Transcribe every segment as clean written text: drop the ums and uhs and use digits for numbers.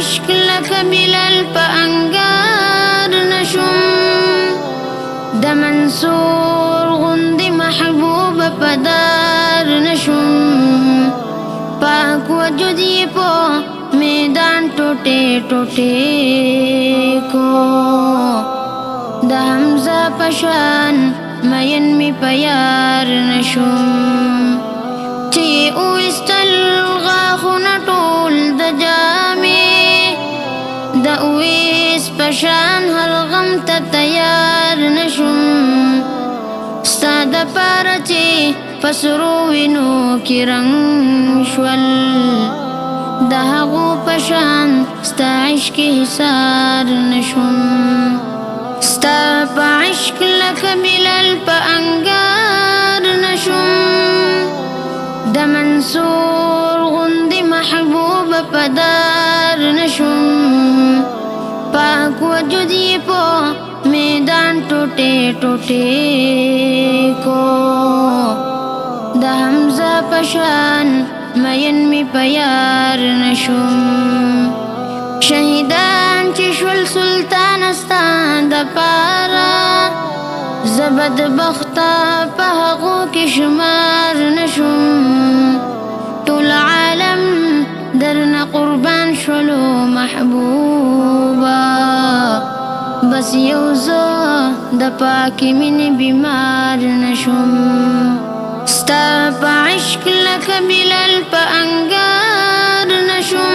عشق لك بلال پانگار نشم د منصور غند محبوب پدار نشم پاک وجودی پو میدان ٹوٹے ٹوٹے کو د حمزه پشان مین می پیار نشم چی اوستل غاخونه ټول د جامې د اویس پشان هر غم ته تیار نشم ستا د پاره چې پسرو وینو کې رنګ شول د هغو پشان ستا عشق حصار نشم ستا په عشق لکه بلال په انګار نشم د منصور غندې محبوب په دار نشم پاک وجود یې په میدان ټوټې ټوټې کو د حمزه په شان مین می په یار نشم شهیدان چې شول سلطان ستا د پاره زه بدبخته په هغو کې شمار نشم ټول عالم درنه قربان شولو محبوبه بس یو زه د پاکې مینې بیمار نشم ستا په عشق لکه بلال په انګار نشم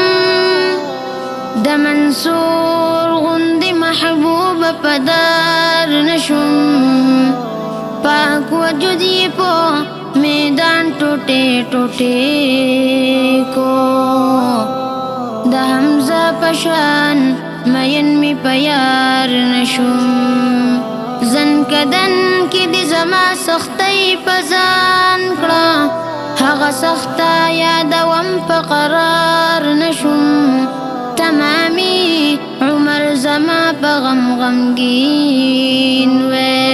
د منصور غندې محبوب په دار نشم پاک وجود یې په میدان ټوټې ټوټې کو د حمزه په شان مین می په یار نشم زنکدن کې دې زما سختۍ په ځان کړه هغه سخته یادوم په قرار نشم تمامی عمر زما په غم غمگین وې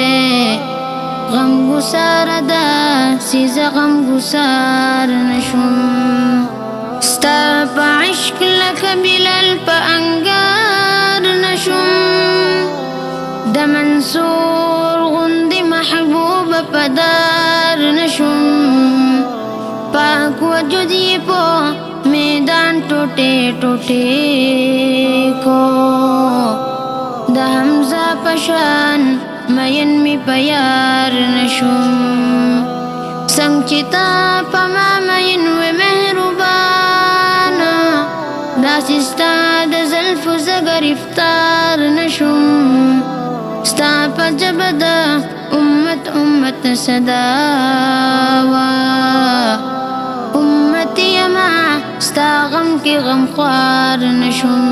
غم گسار داسې زه غم گسار نشم ستا په عشق لکه بلال په انګار نشم د منصور غندې محبوب په دار نشم پاک وجود یې په میدان ټوټې ټوټې کو د حمزه په شان مین می په یار نشم څنګه چې تا په ما مین وې مهربانه داسې ستا د زلفو زه ګرفتار نشم ستا په ژبه د امت امت صدا وه امتی یما ستا غم کې غم خوار نشم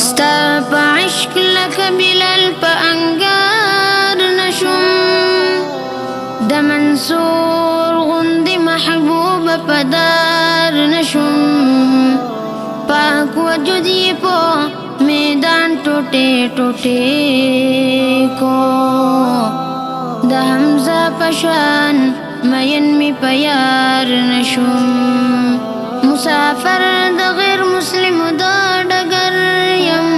ستا په عشق لکه بلال په انګار نشم د منصور غندې محبوب په دار نشم پاک وجود یې په میدان ټوټې ټوټې کو د حمزه په شان مین می په یار نشم مسافر د غیر مسلمو د ډګر یم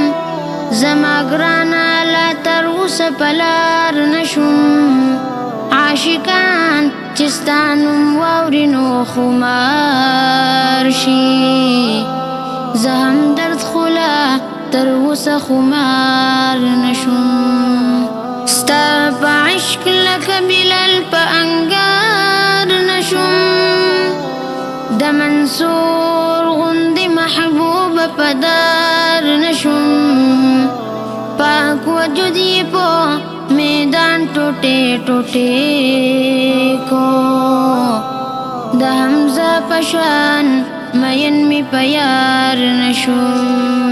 زما ګرانه لا تر اوسه په لار نشم عاشقان چې ستا نوم واوري نو خمار شي زه هم درد خوله تر اوسه خمار نشم ستا په عشق لکه بلال په انګار نشم د منصور غندې محبوب په دار نشم پاک وجود یې په میدان ټوټې ټوټې کو د حمزه په شان مین می په یار نشم